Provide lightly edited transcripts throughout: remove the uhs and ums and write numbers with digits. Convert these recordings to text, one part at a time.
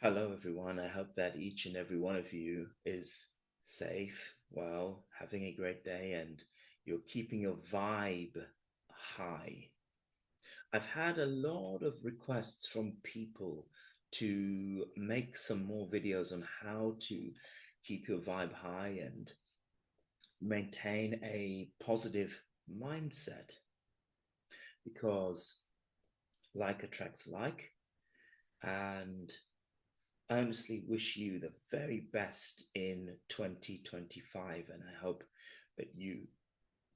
Hello, everyone. I hope that each and every one of you is safe, well, having a great day, and you're keeping your vibe high. I've had a lot of requests from people to make some more videos on how to keep your vibe high and maintain a positive mindset because like attracts like. And I honestly wish you the very best in 2025, and I hope that you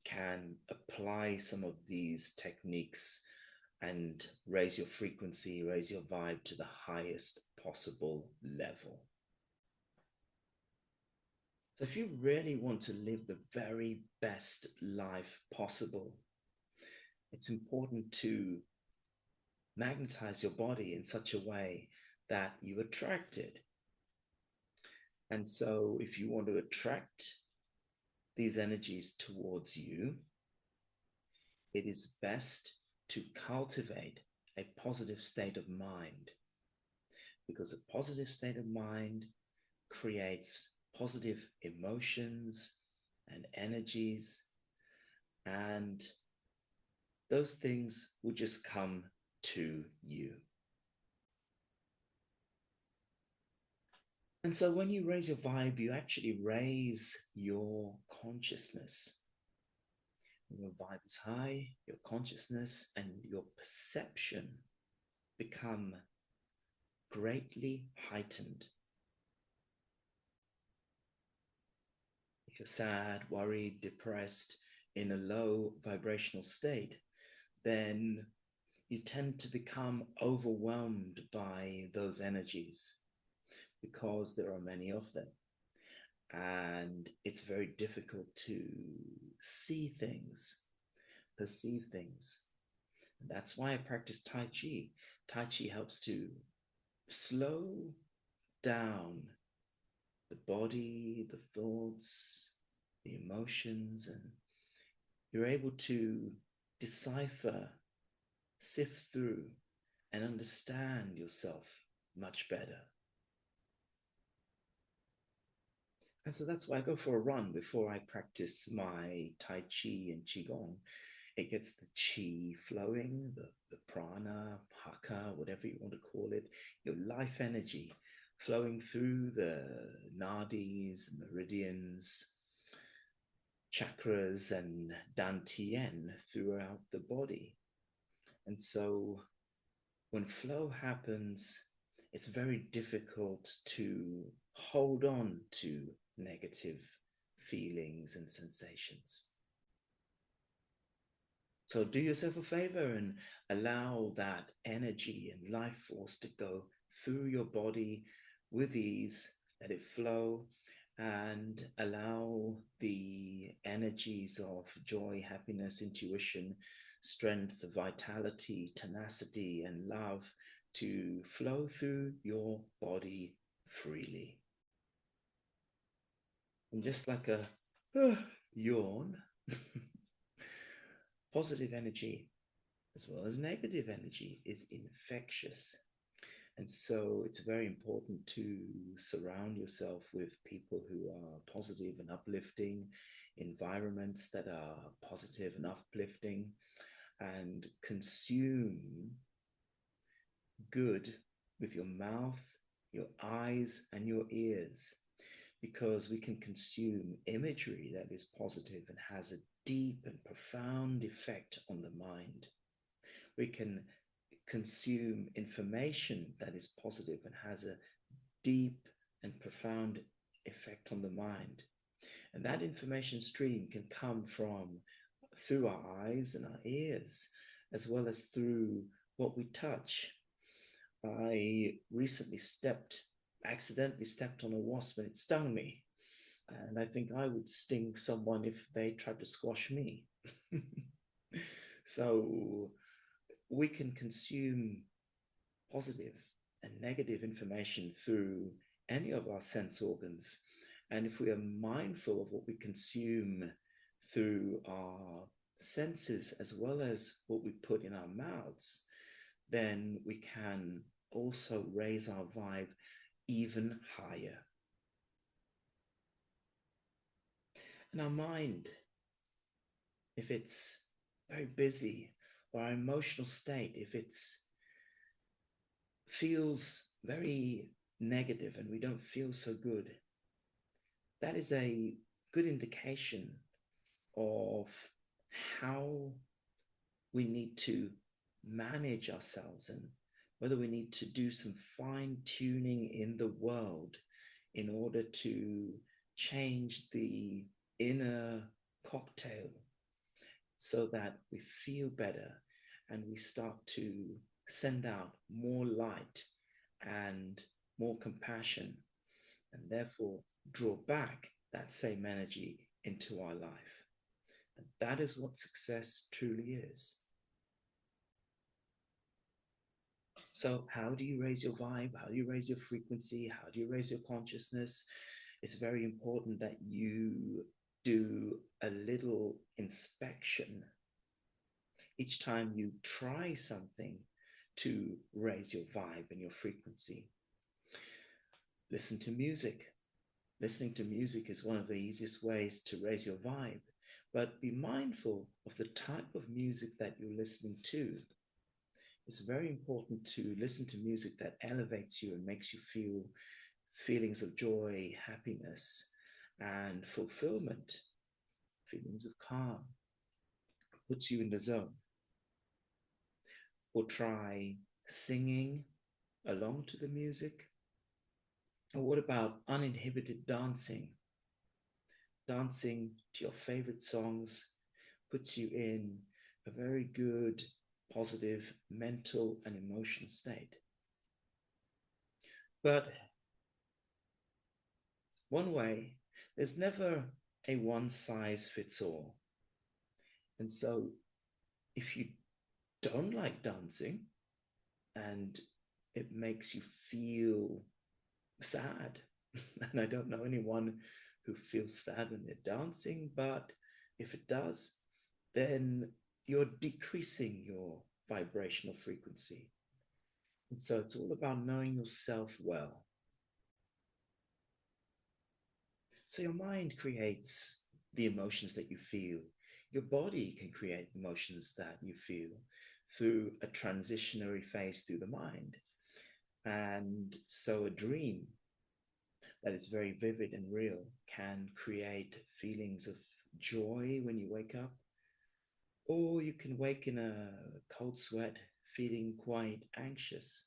can apply some of these techniques and raise your frequency, raise your vibe to the highest possible level. So, if you really want to live the very best life possible, it's important to magnetize your body in such a way that you attract it. And so, if you want to attract these energies towards you, it is best to cultivate a positive state of mind because a positive state of mind creates positive emotions and energies, and those things will just come to you. And so when you raise your vibe, you actually raise your consciousness. When your vibe is high, your consciousness and your perception become greatly heightened. If you're sad, worried, depressed, in a low vibrational state, then you tend to become overwhelmed by those energies because there are many of them. And it's very difficult to see things, perceive things. And that's why I practice Tai Chi. Tai Chi helps to slow down the body, the thoughts, the emotions, and you're able to decipher, sift through, and understand yourself much better. And so that's why I go for a run before I practice my Tai Chi and Qigong. It gets the Qi flowing, the prana, haka, whatever you want to call it, your life energy flowing through the nadis, meridians, chakras, and dantian throughout the body. And so when flow happens, it's very difficult to hold on to negative feelings and sensations. So do yourself a favor and allow that energy and life force to go through your body with ease, let it flow, and allow the energies of joy, happiness, intuition, strength, vitality, tenacity, and love to flow through your body freely. And just like a yawn, positive energy as well as negative energy is infectious. And so it's very important to surround yourself with people who are positive and uplifting, environments that are positive and uplifting, and consume good with your mouth, your eyes, and your ears, because we can consume imagery that is positive and has a deep and profound effect on the mind. We can consume information that is positive and has a deep and profound effect on the mind. And that information stream can come from through our eyes and our ears, as well as through what we touch. I recently accidentally stepped on a wasp and it stung me. And I think I would sting someone if they tried to squash me. So we can consume positive and negative information through any of our sense organs. And if we are mindful of what we consume through our senses as well as what we put in our mouths, then we can also raise our vibe even higher. And our mind, if it's very busy, or our emotional state, if it's feels very negative and we don't feel so good, that is a good indication of how we need to manage ourselves and whether we need to do some fine tuning in the world in order to change the inner cocktail so that we feel better and we start to send out more light and more compassion and therefore draw back that same energy into our life. And that is what success truly is. So, how do you raise your vibe? How do you raise your frequency? How do you raise your consciousness? It's very important that you do a little inspection each time you try something to raise your vibe and your frequency. Listen to music. Listening to music is one of the easiest ways to raise your vibe, but be mindful of the type of music that you're listening to. It's very important to listen to music that elevates you and makes you feel feelings of joy, happiness, and fulfillment, feelings of calm, puts you in the zone. Or try singing along to the music. Or what about uninhibited dancing? Dancing to your favorite songs puts you in a very good, positive mental and emotional state. But one way, there's never a one size fits all. And so if you don't like dancing and it makes you feel sad, and I don't know anyone who feels sad when they're dancing, but if it does, then you're decreasing your vibrational frequency. And so it's all about knowing yourself well. So your mind creates the emotions that you feel. Your body can create emotions that you feel through a transitionary phase through the mind. And so a dream that is very vivid and real can create feelings of joy when you wake up, or you can wake in a cold sweat feeling quite anxious.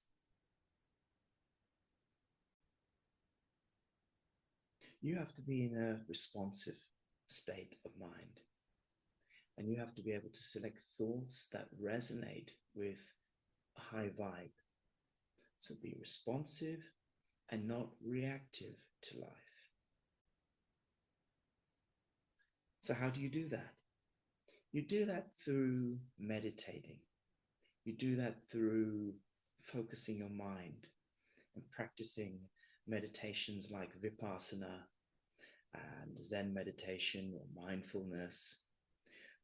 You have to be in a responsive state of mind, and you have to be able to select thoughts that resonate with a high vibe. So be responsive and not reactive to life. So, how do you do that? You do that through meditating. You do that through focusing your mind and practicing meditations like Vipassana and Zen meditation or mindfulness.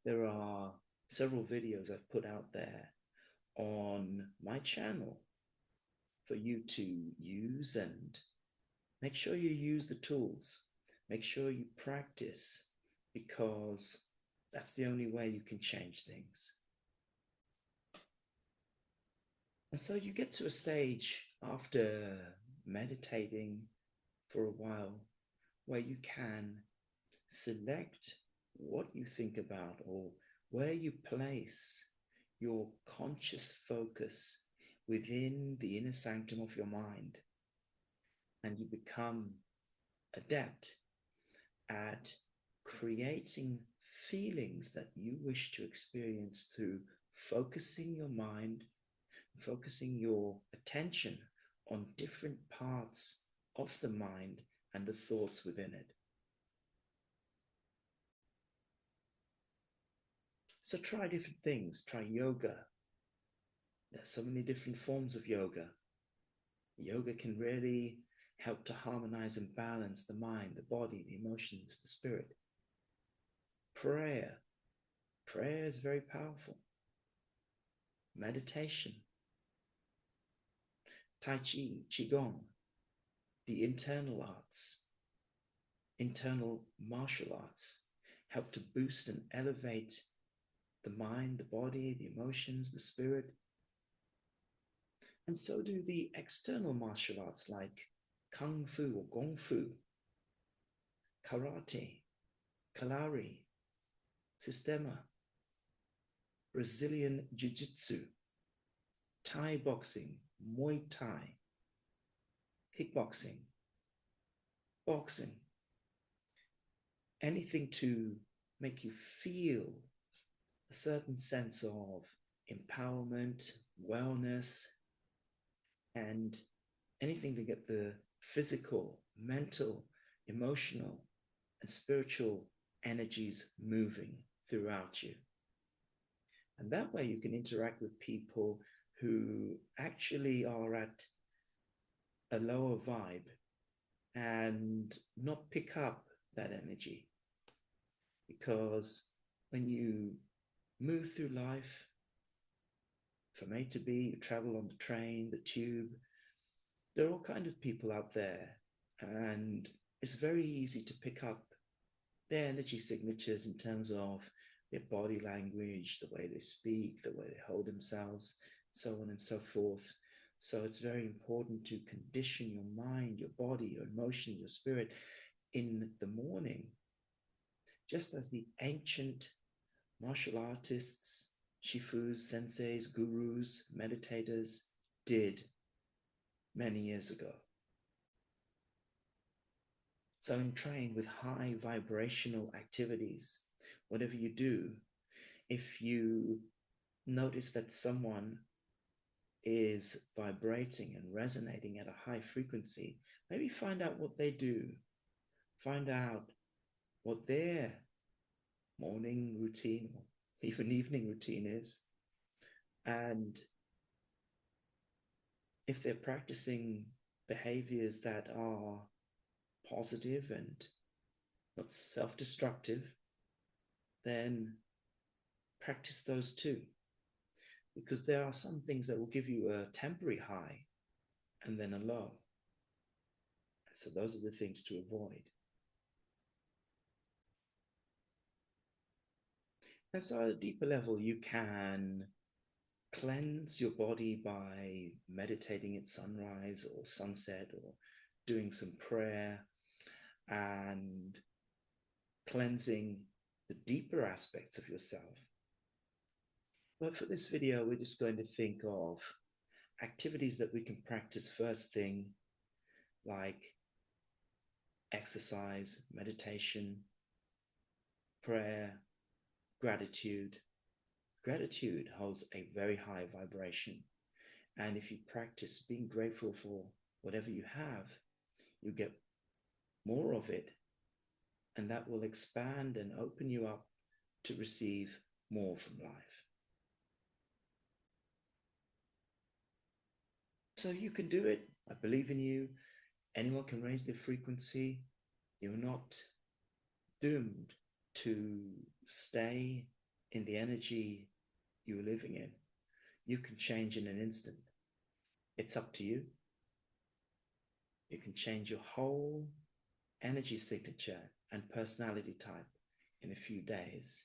There are several videos I've put out there on my channel for you to use, and make sure you use the tools. Make sure you practice, because that's the only way you can change things. And so you get to a stage after meditating for a while where you can select what you think about or where you place your conscious focus within the inner sanctum of your mind. And you become adept at creating feelings that you wish to experience through focusing your mind, focusing your attention on different parts of the mind and the thoughts within it. So try different things. Try yoga. There's so many different forms of yoga. Yoga can really help to harmonize and balance the mind, the body, the emotions, the spirit. Prayer. Prayer is very powerful. Meditation. Tai Chi, Qigong, the internal arts, internal martial arts help to boost and elevate the mind, the body, the emotions, the spirit. And so do the external martial arts like Kung Fu or Gong Fu, Karate, Kalari, Sistema, Brazilian Jiu Jitsu, Thai boxing, Muay Thai, kickboxing, boxing, anything to make you feel a certain sense of empowerment, wellness, and anything to get the physical, mental, emotional, and spiritual energies moving throughout you. And that way you can interact with people who actually are at a lower vibe and not pick up that energy. Because when you move through life from A to B, you travel on the train, the tube, there are all kinds of people out there, and it's very easy to pick up their energy signatures in terms of their body language, the way they speak, the way they hold themselves, so on and so forth. So it's very important to condition your mind, your body, your emotion, your spirit in the morning, just as the ancient martial artists, shifus, senseis, gurus, meditators did many years ago. So train with high vibrational activities. Whatever you do, if you notice that someone is vibrating and resonating at a high frequency, maybe find out what they do. Find out what their morning routine or even evening routine is. And if they're practicing behaviors that are positive and not self-destructive, then practice those too. Because there are some things that will give you a temporary high and then a low. So those are the things to avoid. And so at a deeper level, you can cleanse your body by meditating at sunrise or sunset or doing some prayer and cleansing the deeper aspects of yourself. But for this video, we're just going to think of activities that we can practice first thing, like exercise, meditation, prayer, gratitude. Gratitude holds a very high vibration. And if you practice being grateful for whatever you have, you get more of it. And that will expand and open you up to receive more from life. So you can do it. I believe in you. Anyone can raise their frequency. You're not doomed to stay in the energy you're living in. You can change in an instant. It's up to you. You can change your whole energy signature and personality type in a few days.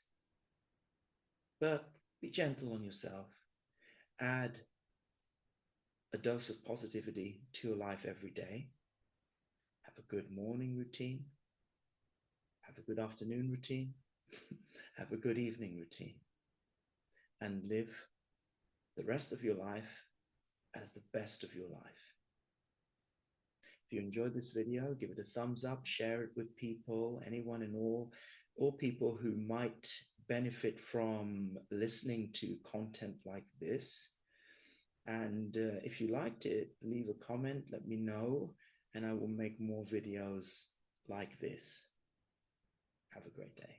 But be gentle on yourself. Add a dose of positivity to your life every day. Have a good morning routine. Have a good afternoon routine. Have a good evening routine. And live the rest of your life as the best of your life. If you enjoyed this video, give it a thumbs up, share it with people, anyone and all people who might benefit from listening to content like this. And if you liked it, leave a comment, let me know, and I will make more videos like this. Have a great day.